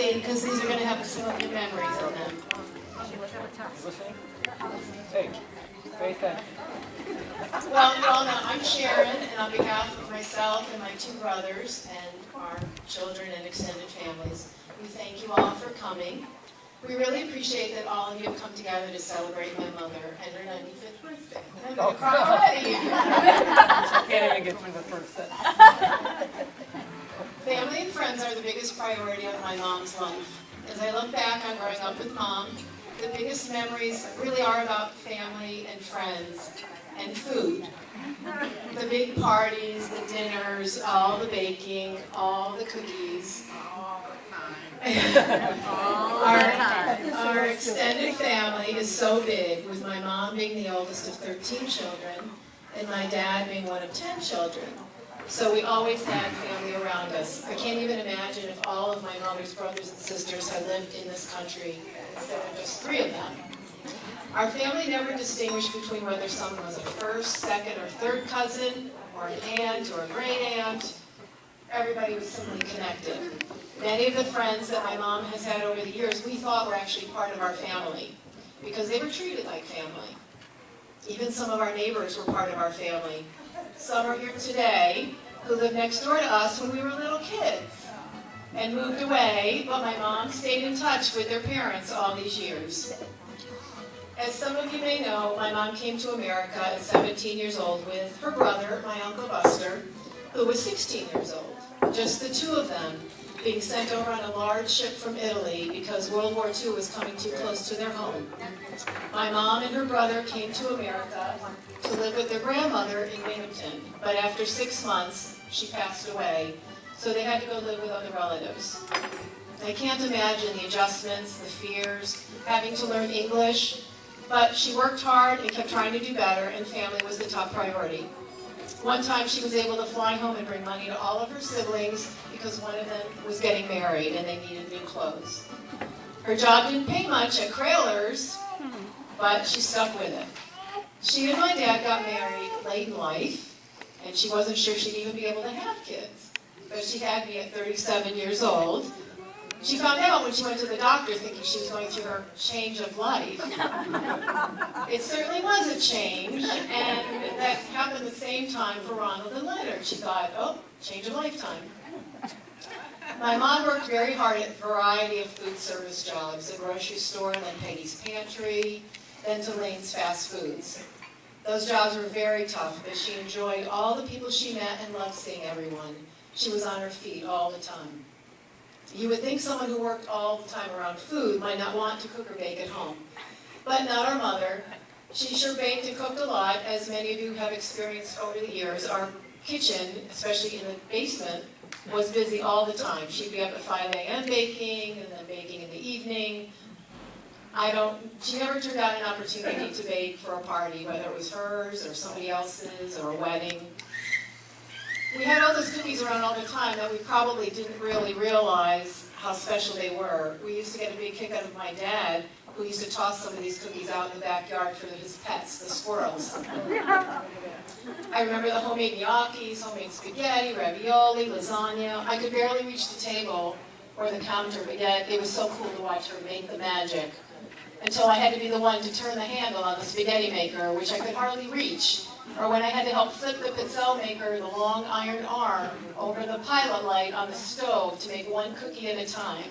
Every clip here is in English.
seat because these are going to have some of your memories in them. Listening? Hey, pay attention. Well, you all know I'm Sharon, and on behalf of myself and my two brothers and our children and extended families, we thank you all for coming. We really appreciate that all of you have come together to celebrate my mother and her 95th birthday. I'm going to cry already. I can't even get through the first sentence. Family and friends are the biggest priority of my mom's life. As I look back on growing up with Mom, the biggest memories really are about family and friends and food. The big parties, the dinners, all the baking, all the cookies. Our extended family is so big, with my mom being the oldest of 13 children and my dad being one of 10 children. So we always had family around us. I can't even imagine if all of my mother's brothers and sisters had lived in this country instead of just 3 of them. Our family never distinguished between whether someone was a first, second, or third cousin, or an aunt, or a great aunt. Everybody was simply connected. Many of the friends that my mom has had over the years, we thought were actually part of our family, because they were treated like family. Even some of our neighbors were part of our family. Some are here today who lived next door to us when we were little kids and moved away, but my mom stayed in touch with their parents all these years. As some of you may know, my mom came to America at 17 years old with her brother, my Uncle Buster, who was 16 years old. Just the 2 of them being sent over on a large ship from Italy because World War II was coming too close to their home. My mom and her brother came to America to live with their grandmother in Binghamton, but after 6 months, she passed away, so they had to go live with other relatives. I can't imagine the adjustments, the fears, having to learn English, but she worked hard and kept trying to do better, and family was the top priority. One time she was able to fly home and bring money to all of her siblings because one of them was getting married and they needed new clothes. Her job didn't pay much at Kraler's, but she stuck with it. She and my dad got married late in life, and she wasn't sure she'd even be able to have kids. But she had me at 37 years old. She found out when she went to the doctor thinking she was going through her change of life. It certainly was a change, and that happened the same time for Ronald and Leonard. She thought, oh, change of lifetime. My mom worked very hard at a variety of food service jobs, a grocery store, then Peggy's Pantry, then to Lane's Fast Foods. Those jobs were very tough, but she enjoyed all the people she met and loved seeing everyone. She was on her feet all the time. You would think someone who worked all the time around food might not want to cook or bake at home. But not our mother. She sure baked and cooked a lot, as many of you have experienced over the years. Our kitchen, especially in the basement, was busy all the time. She'd be up at 5 a.m. baking, and then baking in the evening. She never turned down an opportunity to bake for a party, whether it was hers or somebody else's or a wedding. We had all those cookies around all the time that we probably didn't really realize how special they were. We used to get a big kick out of my dad, who used to toss some of these cookies out in the backyard for his pets, the squirrels. I remember the homemade gnocchis, homemade spaghetti, ravioli, lasagna. I could barely reach the table or the counter, but yet it was so cool to watch her make the magic. Until I had to be the one to turn the handle on the spaghetti maker, which I could hardly reach. Or when I had to help flip the pizzelle maker, the long iron arm, over the pilot light on the stove to make one cookie at a time.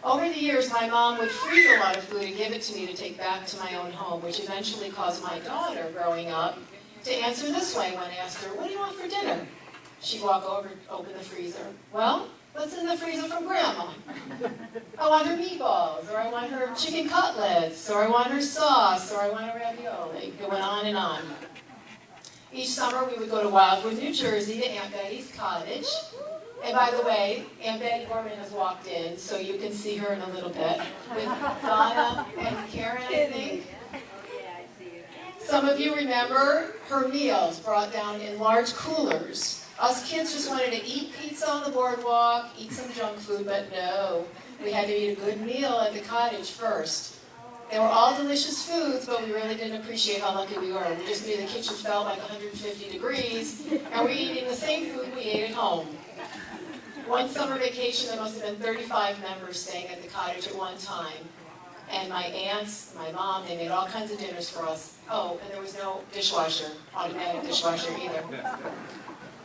Over the years, my mom would freeze a lot of food and give it to me to take back to my own home, which eventually caused my daughter, growing up, to answer this way when I asked her, "What do you want for dinner?" She'd walk over, open the freezer. "Well, what's in the freezer from Grandma?" "I want her meatballs," or "I want her chicken cutlets," or "I want her sauce," or "I want her ravioli." It went on and on. Each summer we would go to Wildwood, New Jersey to Aunt Betty's cottage. And by the way, Aunt Betty Gorman has walked in, so you can see her in a little bit, with Donna and Karen, I think. Some of you remember her meals brought down in large coolers. Us kids just wanted to eat pizza on the boardwalk, eat some junk food, but no. We had to eat a good meal at the cottage first. They were all delicious foods, but we really didn't appreciate how lucky we were. We just knew the kitchen felt like 150 degrees, and we were eating the same food we ate at home. One summer vacation, there must have been 35 members staying at the cottage at one time. And my aunts, my mom, they made all kinds of dinners for us. Oh, and there was no dishwasher, automatic dishwasher either.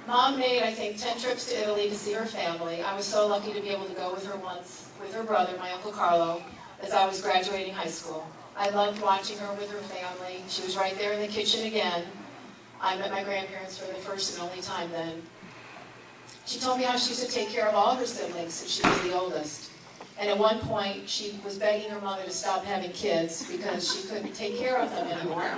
Mom made, I think, 10 trips to Italy to see her family. I was so lucky to be able to go with her once, with her brother, my Uncle Carlo, as I was graduating high school. I loved watching her with her family. She was right there in the kitchen again. I met my grandparents for the first and only time then. She told me how she used to take care of all her siblings since she was the oldest. And at one point, she was begging her mother to stop having kids because she couldn't take care of them anymore.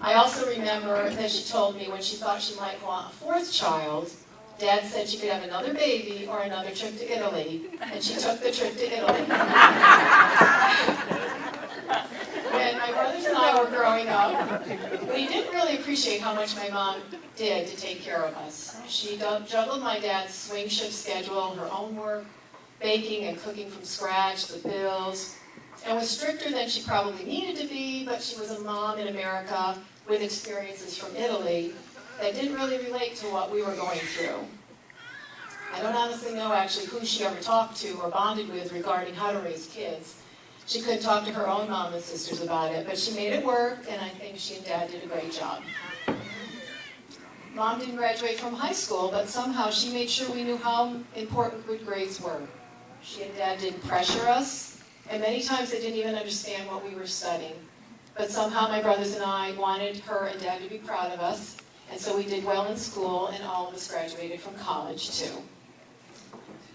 I also remember that she told me when she thought she might want a fourth child, Dad said she could have another baby or another trip to Italy, and she took the trip to Italy. When my brothers and I were growing up, we didn't really appreciate how much my mom did to take care of us. She juggled my dad's swing shift schedule, her own work, baking and cooking from scratch, the bills, and was stricter than she probably needed to be, but she was a mom in America with experiences from Italy that didn't really relate to what we were going through. I don't honestly know actually who she ever talked to or bonded with regarding how to raise kids. She couldn't talk to her own mom and sisters about it, but she made it work, and I think she and Dad did a great job. Mom didn't graduate from high school, but somehow she made sure we knew how important good grades were. She and Dad didn't pressure us, and many times they didn't even understand what we were studying. But somehow my brothers and I wanted her and Dad to be proud of us, and so we did well in school, and all of us graduated from college too.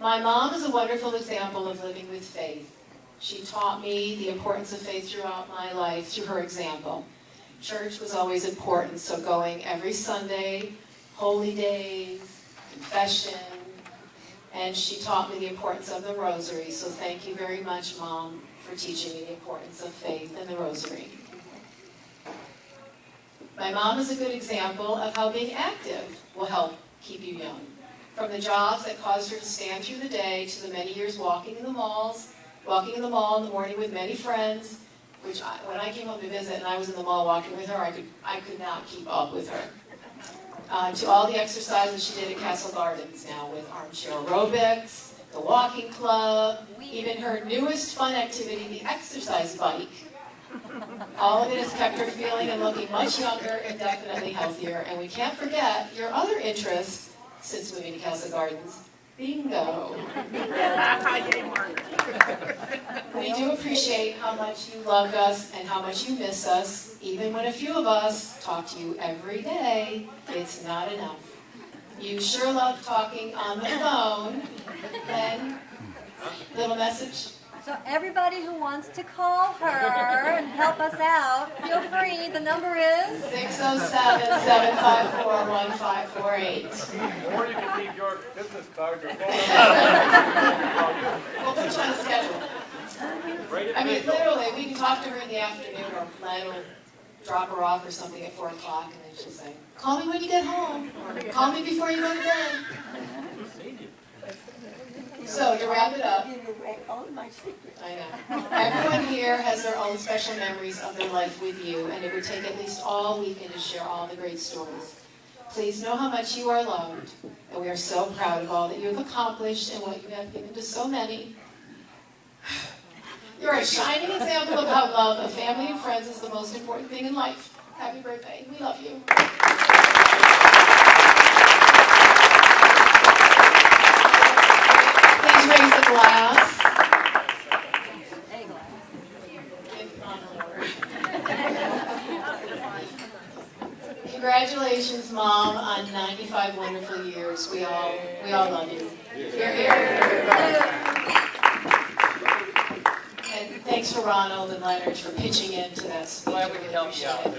My mom is a wonderful example of living with faith. She taught me the importance of faith throughout my life through her example. Church was always important, so going every Sunday, holy days, confession, and she taught me the importance of the rosary. So thank you very much, Mom, for teaching me the importance of faith and the rosary. My mom is a good example of how being active will help keep you young. From the jobs that caused her to stand through the day to the many years walking in the mall in the morning with many friends, which when I came home to visit and I was in the mall walking with her, I could not keep up with her. To all the exercises she did at Castle Gardens now with armchair aerobics, the walking club, even her newest fun activity, the exercise bike. All of it has kept her feeling and looking much younger and definitely healthier. And we can't forget your other interest since moving to Castle Gardens, bingo. We do appreciate how much you loved us and how much you miss us. Even when a few of us talk to you every day, it's not enough. You sure love talking on the phone. Then, little message. So everybody who wants to call her and help us out, feel free. The number is 607-754-1548. Or you can leave your business card, your phone We'll put you on the schedule. I mean, literally, we can talk to her in the afternoon, or Len will drop her off or something at 4 o'clock, and then she'll say, call me when you get home, or call me before you go to bed. So, to wrap it up, I know. Everyone here has their own special memories of their life with you, and it would take at least all weekend to share all the great stories. Please know how much you are loved, and we are so proud of all that you have accomplished and what you have given to so many. You're a shining example of how love of family and friends is the most important thing in life. Happy birthday. We love you. Please raise the glass. Congratulations, Mom, on 95 wonderful years. We all love you. You're here. And thanks for Ronald and Leonard for pitching in to that speech. Glad we can help you out.